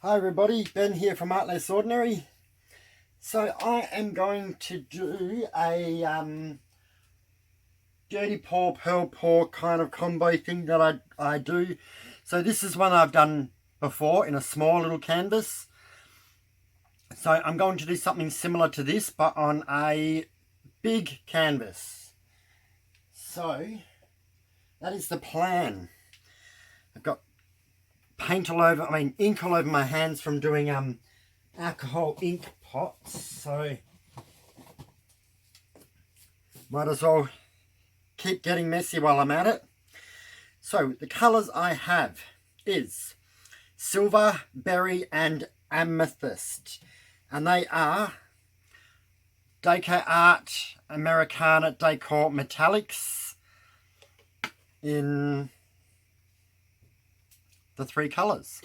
Hi everybody, Ben here from Art Less Ordinary. So I am going to do a dirty pour, pearl pour kind of combo thing that I do. So this is one I've done before in a small little canvas. So I'm going to do something similar to this but on a big canvas. So that is the plan. I've got ink all over my hands from doing alcohol ink pots, so might as well keep getting messy while I'm at it. So the colours I have is silver, berry and amethyst, and they are decoart, Americana decor metallics in the three colours.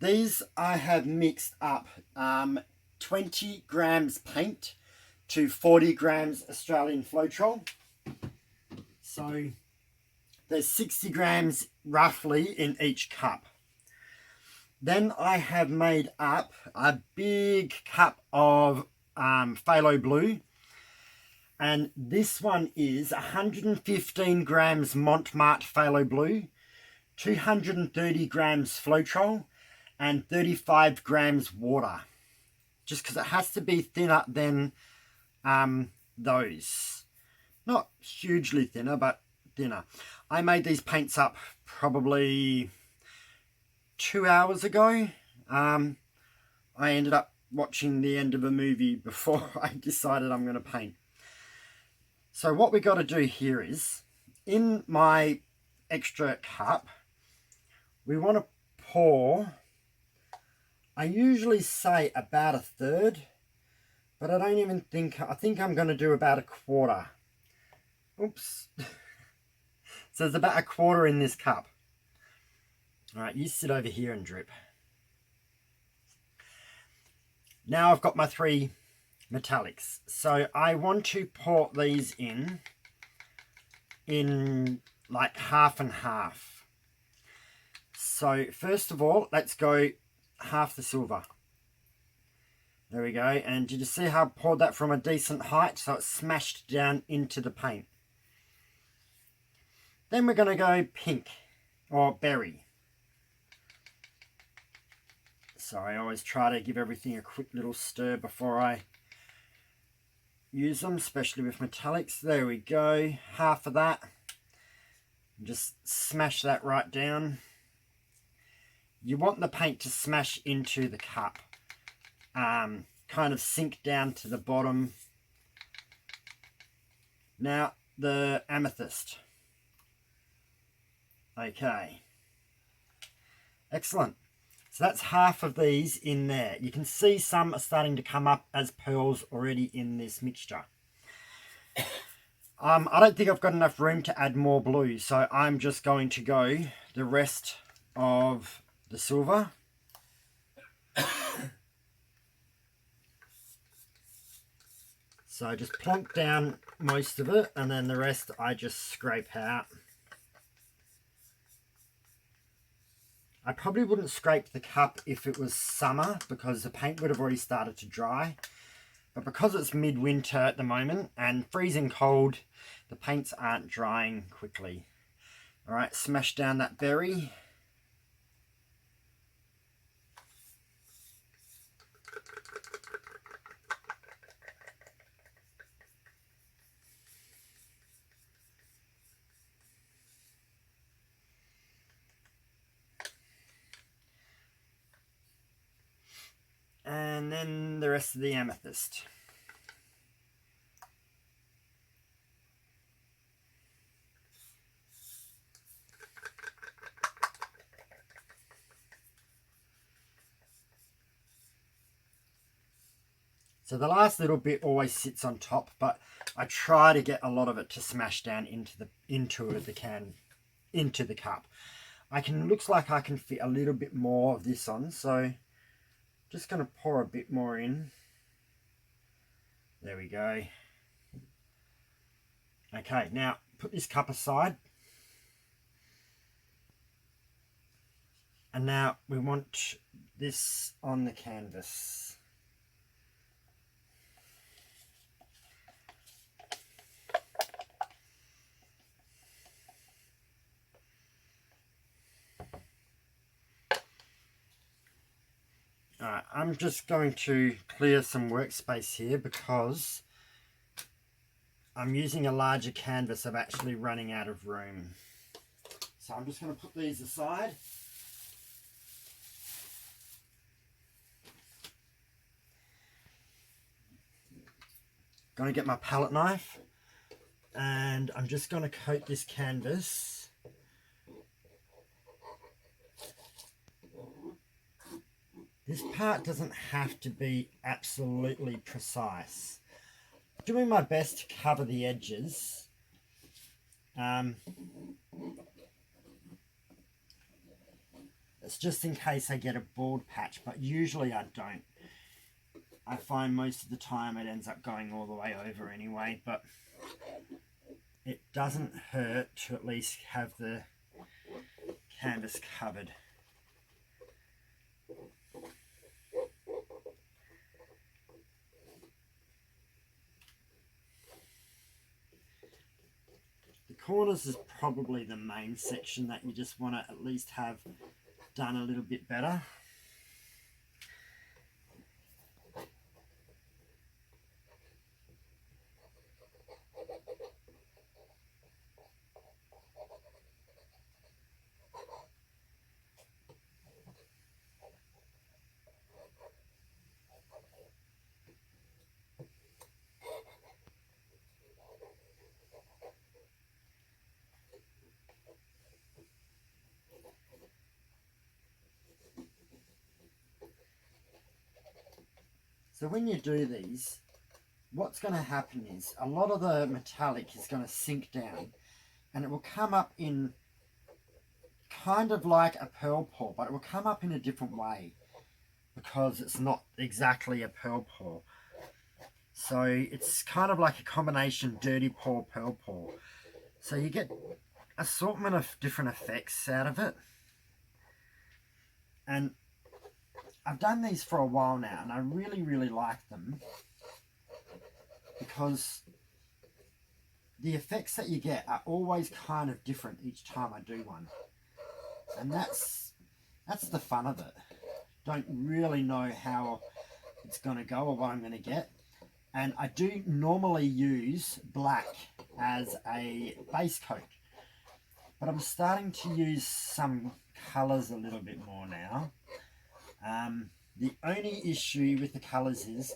These I have mixed up 20 grams paint to 40 grams Australian floetrol. So there's 60 grams roughly in each cup. Then I have made up a big cup of phthalo blue. And this one is 115 grams mont phthalo blue, 230 grams floetrol, and 35 grams water. Just because it has to be thinner than those. Not hugely thinner, but thinner. I made these paints up probably 2 hours ago. I ended up watching the end of a movie before I decided I'm going to paint. So what we got to do here is, in my extra cup, we want to pour, I usually say about a third, but I don't even think, I think I'm going to do about a quarter. Oops. So there's about a quarter in this cup. All right, you sit over here and drip. Now I've got my three metallics. So I want to pour these in like half and half. So first of all, let's go half the silver. There we go. And did you see how I poured that from a decent height? So it smashed down into the paint. Then we're going to go pink or berry. So I always try to give everything a quick little stir before I use them, especially with metallics. There we go. Half of that. Just smash that right down. You want the paint to smash into the cup. Kind of sink down to the bottom. Now the amethyst. Okay. Excellent. So that's half of these in there. You can see some are starting to come up as pearls already in this mixture. I don't think I've got enough room to add more blue, so I'm just going to go the rest of the silver. So I just plonk down most of it, and then the rest I just scrape out. I probably wouldn't scrape the cup if it was summer, because the paint would have already started to dry. But because it's midwinter at the moment and freezing cold, the paints aren't drying quickly. Alright, smash down that berry. And then the rest of the amethyst. So the last little bit always sits on top, but I try to get a lot of it to smash down into the cup. Looks like I can fit a little bit more of this on, so just going to pour a bit more in. There we go. Okay, now put this cup aside. And now we want this on the canvas. Alright, I'm just going to clear some workspace here because I'm using a larger canvas. I'm actually running out of room. So I'm just going to put these aside. Going to get my palette knife and I'm just going to coat this canvas. This part doesn't have to be absolutely precise. Doing my best to cover the edges. It's just in case I get a bald patch, but usually I don't. I find most of the time it ends up going all the way over anyway, but it doesn't hurt to at least have the canvas covered. The corners is probably the main section that you just want to at least have done a little bit better. So when you do these, what's going to happen is a lot of the metallic is going to sink down and it will come up in kind of like a pearl pour, but it will come up in a different way because it's not exactly a pearl pour. So it's kind of like a combination dirty pour, pearl pour. So you get assortment of different effects out of it. And I've done these for a while now and I really like them because the effects that you get are always kind of different each time I do one. And that's the fun of it. Don't really know how it's going to go or what I'm going to get. And I do normally use black as a base coat. But I'm starting to use some colours a little bit more now. The only issue with the colours is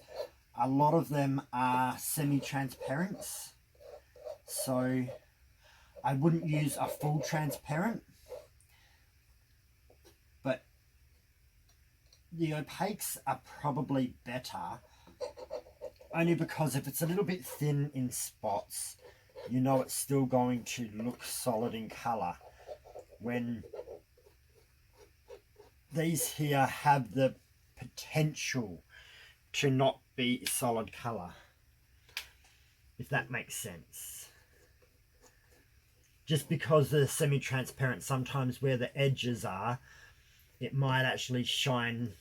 a lot of them are semi-transparent. So I wouldn't use a full transparent. But the opaques are probably better. Only because if it's a little bit thin in spots, you know it's still going to look solid in colour. When these here have the potential to not be solid colour, if that makes sense. Just because they're semi-transparent, sometimes where the edges are, it might actually shine,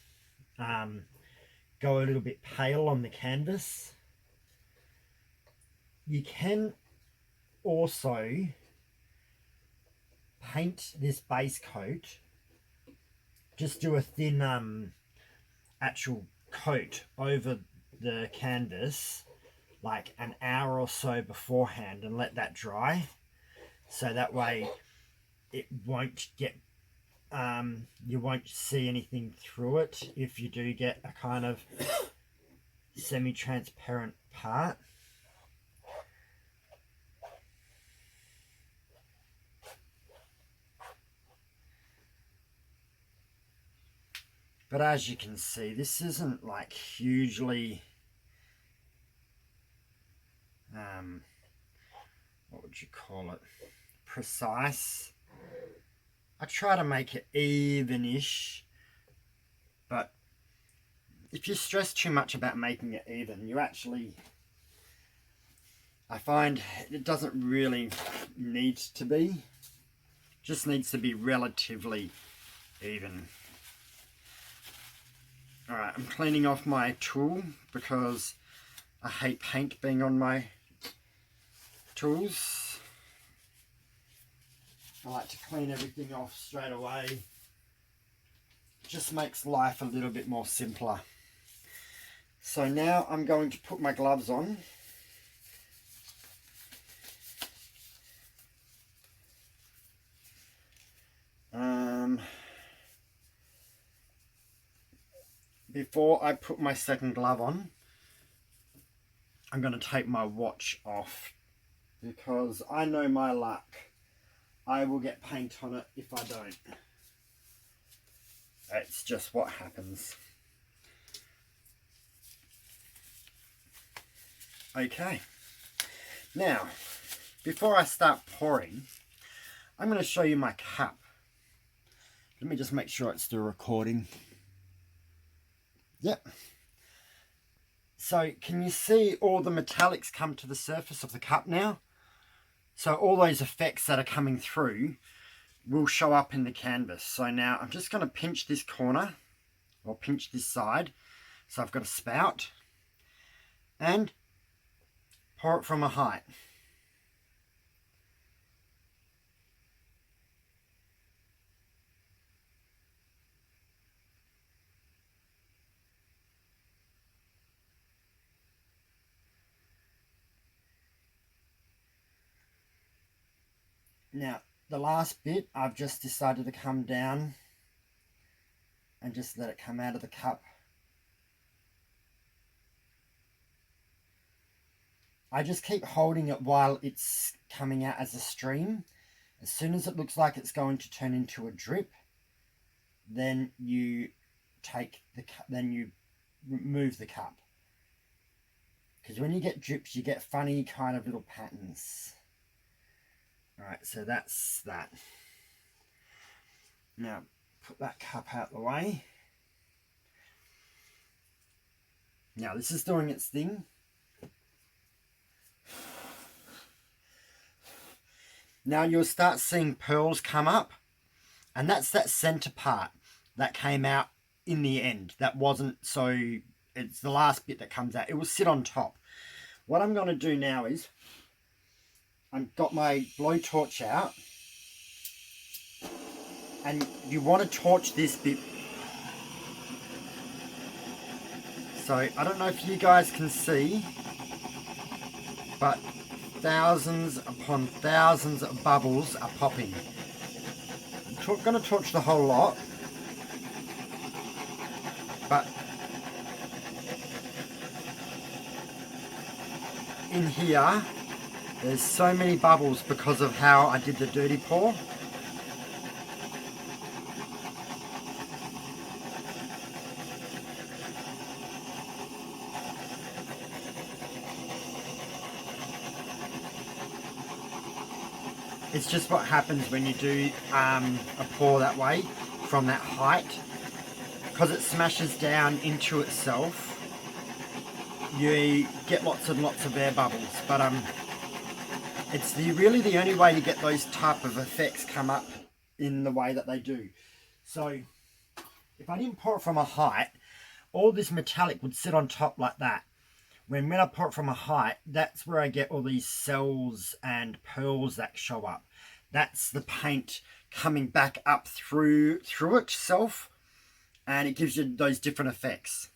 go a little bit pale on the canvas. You can also paint this base coat, just do a thin actual coat over the canvas like an hour or so beforehand and let that dry, so that way it won't get you won't see anything through it if you do get a kind of semi-transparent part. But as you can see, this isn't like hugely what would you call it, precise. I try to make it even-ish, but if you stress too much about making it even, you actually, I find it doesn't really need to be. It just needs to be relatively even. Alright, I'm cleaning off my tool because I hate paint being on my tools. I like to clean everything off straight away. It just makes life a little bit more simpler. So now I'm going to put my gloves on. Before I put my second glove on, I'm going to take my watch off because I know my luck. I will get paint on it if I don't. It's just what happens. Okay. Now, before I start pouring, I'm going to show you my cup. Let me just make sure it's still recording. Yep. So can you see all the metallics come to the surface of the cup now? So all those effects that are coming through will show up in the canvas. So now I'm just going to pinch this corner or pinch this side. So I've got a spout and pour it from a height. Now, the last bit, I've just decided to come down and just let it come out of the cup. I just keep holding it while it's coming out as a stream. As soon as it looks like it's going to turn into a drip, then you take the cup, then you remove the cup. Because when you get drips, you get funny kind of little patterns. Alright, so that's that. Now, put that cup out the way. Now, this is doing its thing. Now you'll start seeing pearls come up. And that's that center part that came out in the end. That wasn't so... It's the last bit that comes out. It will sit on top. What I'm going to do now is... I've got my blowtorch out, and you want to torch this bit. So I don't know if you guys can see, but thousands upon thousands of bubbles are popping. I'm going to torch the whole lot, but in here there's so many bubbles because of how I did the dirty pour. It's just what happens when you do a pour that way, from that height. Because it smashes down into itself, you get lots and lots of air bubbles. But it's really the only way to get those type of effects come up in the way that they do. So if I didn't pour it from a height, all this metallic would sit on top like that. When I pour it from a height, that's where I get all these cells and pearls that show up. That's the paint coming back up through itself, and it gives you those different effects.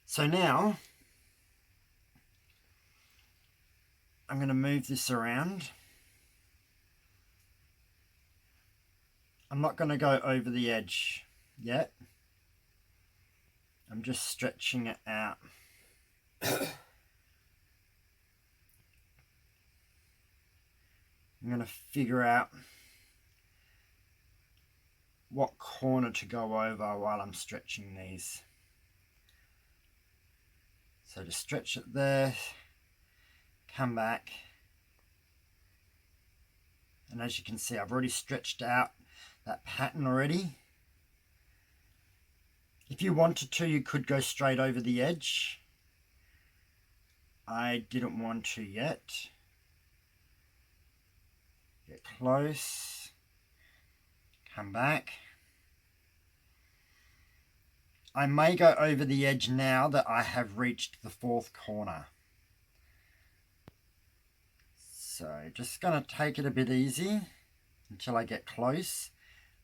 So now I'm going to move this around. I'm not going to go over the edge yet. I'm just stretching it out. I'm going to figure out what corner to go over while I'm stretching these. So just stretch it there, come back, and as you can see, I've already stretched out that pattern already. If you wanted to, you could go straight over the edge. I didn't want to yet. Get close, come back. I may go over the edge now that I have reached the fourth corner. So just going to take it a bit easy until I get close,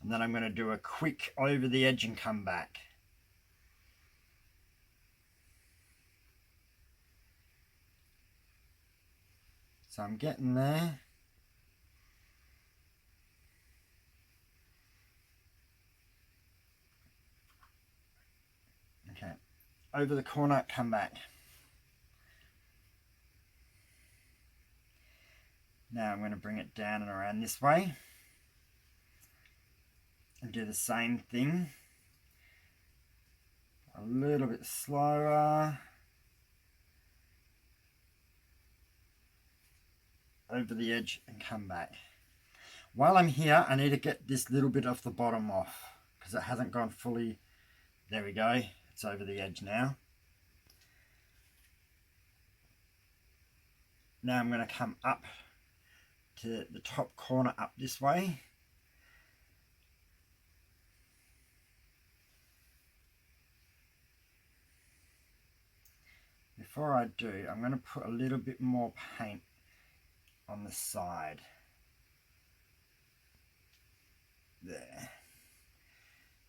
and then I'm going to do a quick over the edge and come back. So I'm getting there. Okay, over the corner, come back. Now I'm going to bring it down and around this way and do the same thing. A little bit slower. Over the edge and come back. While I'm here, I need to get this little bit off the bottom off because it hasn't gone fully. There we go. It's over the edge now. Now I'm going to come up to the top corner up this way. Before I do, I'm going to put a little bit more paint on the side. There.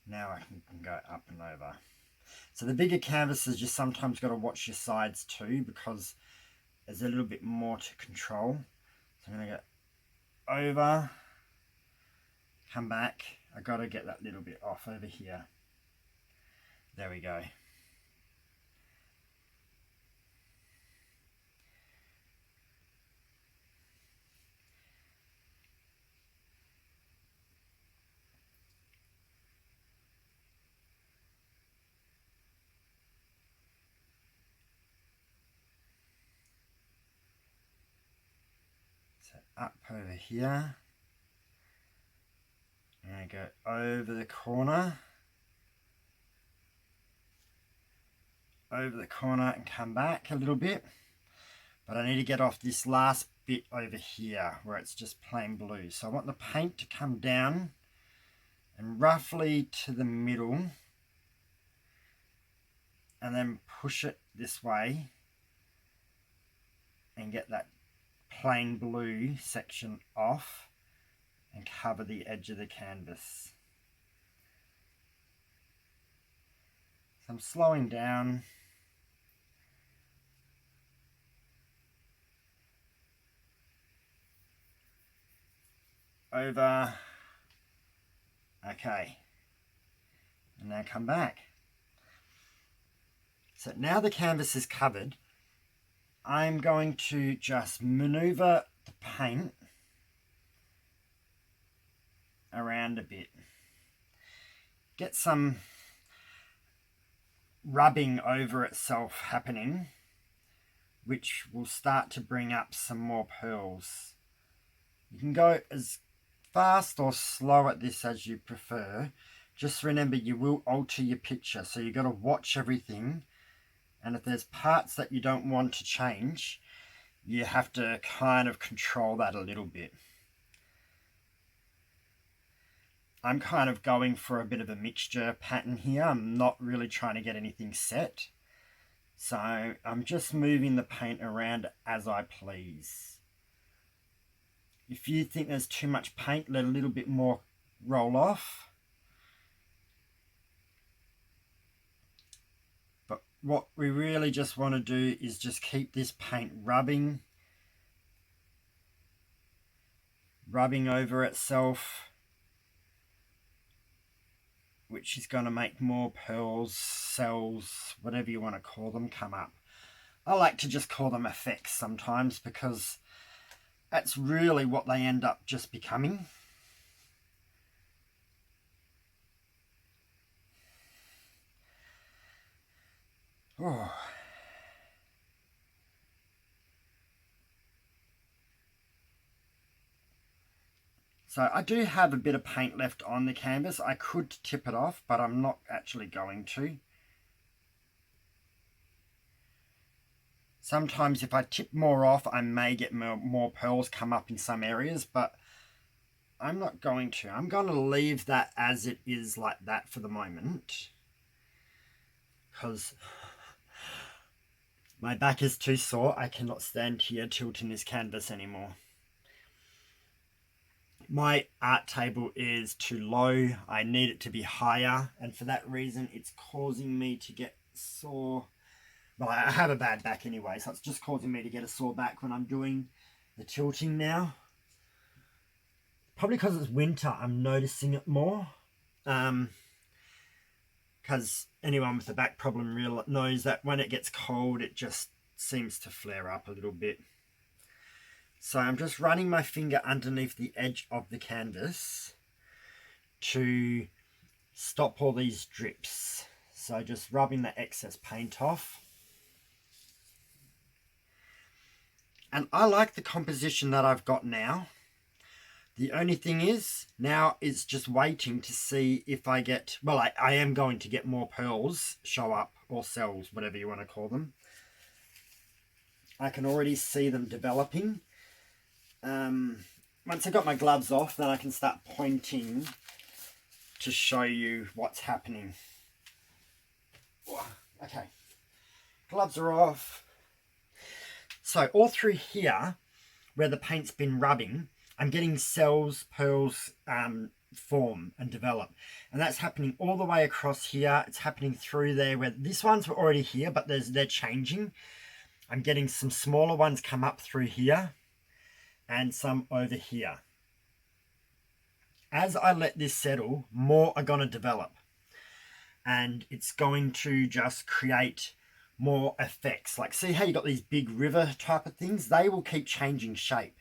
Now I can go up and over. So the bigger canvases, you sometimes got to watch your sides too, because there's a little bit more to control. So I'm going to go over, come back. I got to get that little bit off over here. There we go. Up over here, and I go over the corner, and come back a little bit, but I need to get off this last bit over here where it's just plain blue. So I want the paint to come down and roughly to the middle, and then push it this way and get that plain blue section off and cover the edge of the canvas. So I'm slowing down. Over. Okay. And now come back. So now the canvas is covered, I'm going to just maneuver the paint around a bit. Get some rubbing over itself happening, which will start to bring up some more pearls. You can go as fast or slow at this as you prefer. Just remember, you will alter your picture, so you've got to watch everything. And if there's parts that you don't want to change, you have to kind of control that a little bit. I'm kind of going for a bit of a mixture pattern here. I'm not really trying to get anything set. So I'm just moving the paint around as I please. If you think there's too much paint, let a little bit more roll off. But what we really just want to do is just keep this paint rubbing over itself, which is going to make more pearls, cells, whatever you want to call them, come up. I like to just call them effects sometimes, because that's really what they end up just becoming. Oh. So I do have a bit of paint left on the canvas. I could tip it off, but I'm not actually going to. Sometimes if I tip more off, I may get more pearls come up in some areas, but I'm not going to. I'm going to leave that as it is like that for the moment. Because my back is too sore. I cannot stand here tilting this canvas anymore. My art table is too low. I need it to be higher. And for that reason, it's causing me to get sore. Well, I have a bad back anyway, so it's just causing me to get a sore back when I'm doing the tilting now. Probably because it's winter, I'm noticing it more. Because anyone with a back problem knows that when it gets cold, it just seems to flare up a little bit. So I'm just running my finger underneath the edge of the canvas to stop all these drips. So just rubbing the excess paint off. And I like the composition that I've got now. The only thing is, now is just waiting to see if I get, well, I am going to get more pearls show up, or cells, whatever you want to call them. I can already see them developing. Once I got my gloves off, then I can start pointing to show you what's happening. Okay, gloves are off. So all through here, where the paint's been rubbing, I'm getting cells, pearls form and develop. And that's happening all the way across here. It's happening through there where this ones were already here, but they're changing. I'm getting some smaller ones come up through here and some over here. As I let this settle, more are going to develop. And it's going to just create more effects. Like, see how you got these big river type of things? They will keep changing shape.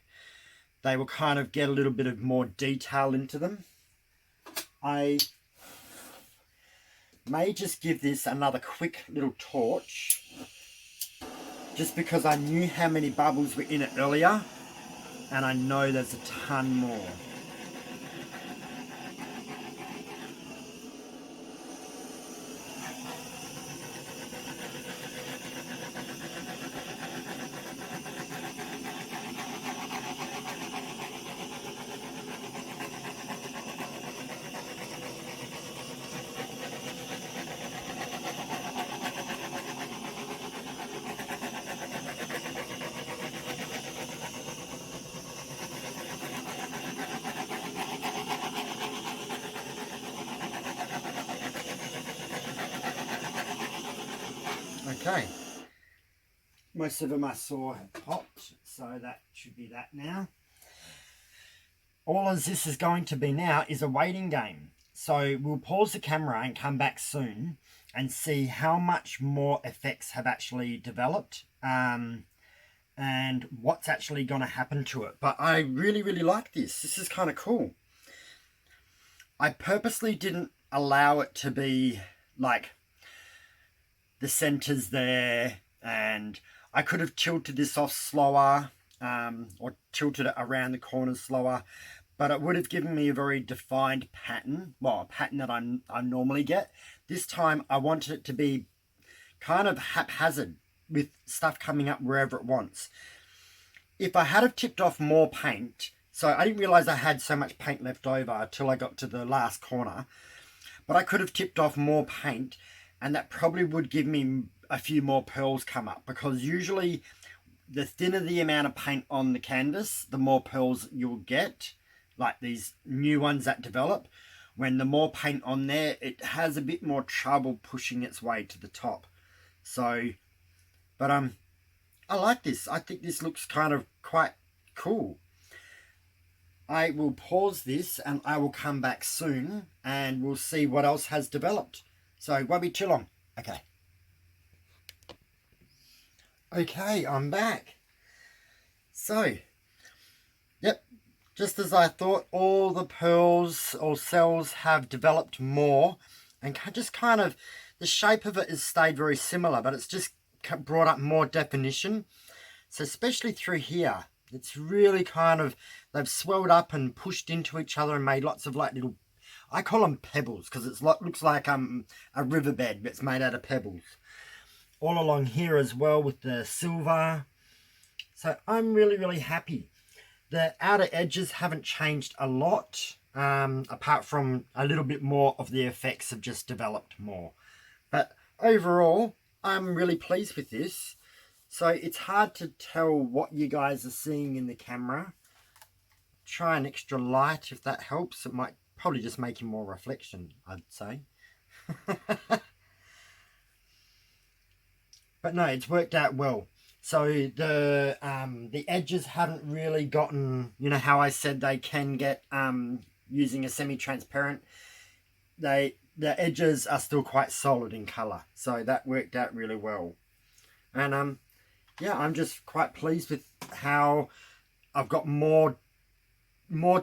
They will kind of get a little bit of more detail into them. I may just give this another quick little torch, just because I knew how many bubbles were in it earlier, and I know there's a ton more. Okay, most of them I saw have popped, so that should be that now. All as this is going to be now is a waiting game. So we'll pause the camera and come back soon and see how much more effects have actually developed and what's actually going to happen to it. But I really, really like this. This is kind of cool. I purposely didn't allow it to be like the centers there, and I could have tilted this off slower or tilted it around the corners slower, but it would have given me a very defined pattern, well, a pattern that I normally get. This time I wanted it to be kind of haphazard with stuff coming up wherever it wants. If I had have tipped off more paint, so I didn't realize I had so much paint left over until I got to the last corner, but I could have tipped off more paint, and that probably would give me a few more pearls come up, because usually the thinner the amount of paint on the canvas, the more pearls you'll get, like these new ones that develop. When the more paint on there, it has a bit more trouble pushing its way to the top. So, but I like this. I think this looks kind of quite cool. I will pause this and I will come back soon and we'll see what else has developed. So it won't be too long. Okay, I'm back. So, yep, just as I thought, all the pearls or cells have developed more, and just kind of, the shape of it has stayed very similar, but it's just brought up more definition. So especially through here, it's really kind of, they've swelled up and pushed into each other and made lots of like little, I call them pebbles, because it looks like a riverbed that's made out of pebbles. All along here as well with the silver. So I'm really, really happy. The outer edges haven't changed a lot, apart from a little bit more of the effects have just developed more. But overall, I'm really pleased with this. So it's hard to tell what you guys are seeing in the camera. Try an extra light if that helps. It might probably just make more reflection, I'd say. But no, it's worked out well. So the edges haven't really gotten, you know how I said they can get using a semi-transparent. The edges are still quite solid in colour, so that worked out really well. And yeah, I'm just quite pleased with how I've got more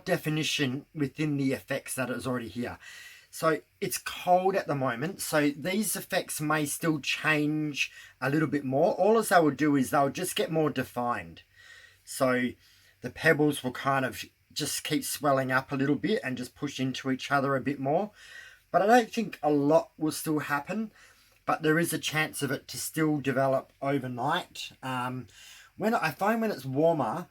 definition within the effects that is already here. So it's cold at the moment, so these effects may still change a little bit more. All they will do is they'll just get more defined. So the pebbles will kind of just keep swelling up a little bit and just push into each other a bit more. But I don't think a lot will still happen, but there is a chance of it to still develop overnight. When I find when it's warmer,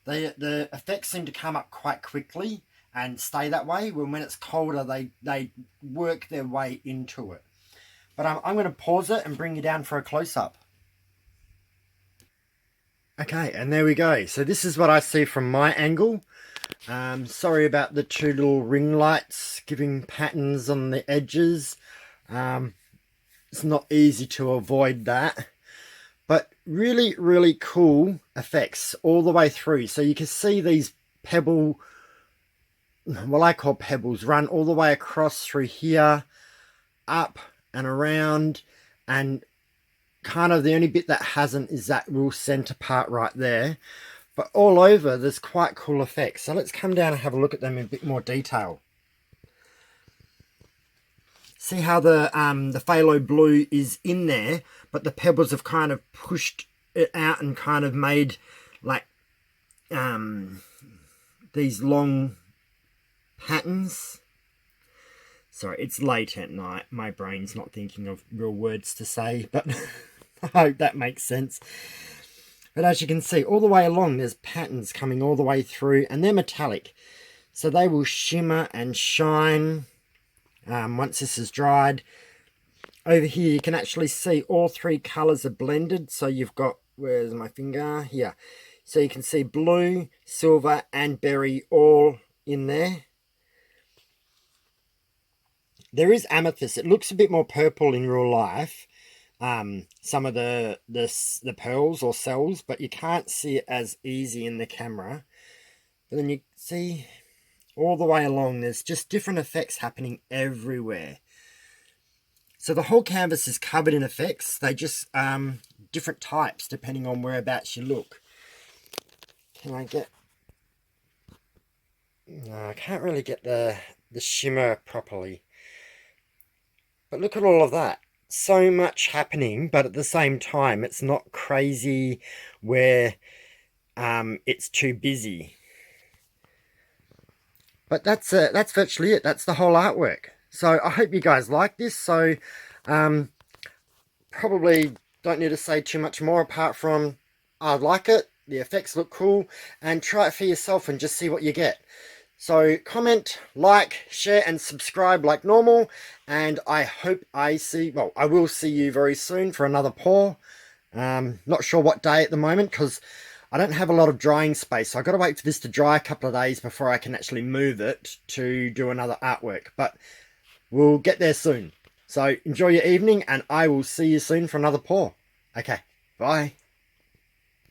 the effects seem to come up quite quickly and stay that way. When it's colder, they work their way into it. But I'm going to pause it and bring you down for a close-up. Okay, and there we go. So this is what I see from my angle. Sorry about the two little ring lights giving patterns on the edges. It's not easy to avoid that. But really, really cool effects all the way through. So you can see these pebble, well, I call pebbles, run all the way across through here, up and around, and kind of the only bit that hasn't is that real center part right there. But all over, there's quite cool effects. So let's come down and have a look at them in a bit more detail. See how the phthalo blue is in there, but the pebbles have kind of pushed it out and kind of made like these long patterns. Sorry, it's late at night. My brain's not thinking of real words to say, but I hope that makes sense. But as you can see, all the way along, there's patterns coming all the way through, and they're metallic. So they will shimmer and shine once this is dried. Over here, you can actually see all three colours are blended. So you've got, where's my finger? Here. So you can see blue, silver, and berry all in there. There is amethyst. It looks a bit more purple in real life. Some of the pearls or cells, but you can't see it as easy in the camera. But then you see all the way along, there's just different effects happening everywhere. So the whole canvas is covered in effects. They just different types depending on whereabouts you look. Can I get? No, I can't really get the shimmer properly. But look at all of that. So much happening, but at the same time, it's not crazy where it's too busy. But that's virtually it. That's the whole artwork. So I hope you guys like this. So probably don't need to say too much more apart from I like it. The effects look cool, and try it for yourself and just see what you get. So comment, like, share, and subscribe like normal. And I hope I will see you very soon for another pour. Not sure what day at the moment because I don't have a lot of drying space. So I've got to wait for this to dry a couple of days before I can actually move it to do another artwork. But we'll get there soon. So enjoy your evening, and I will see you soon for another pour. Okay, bye.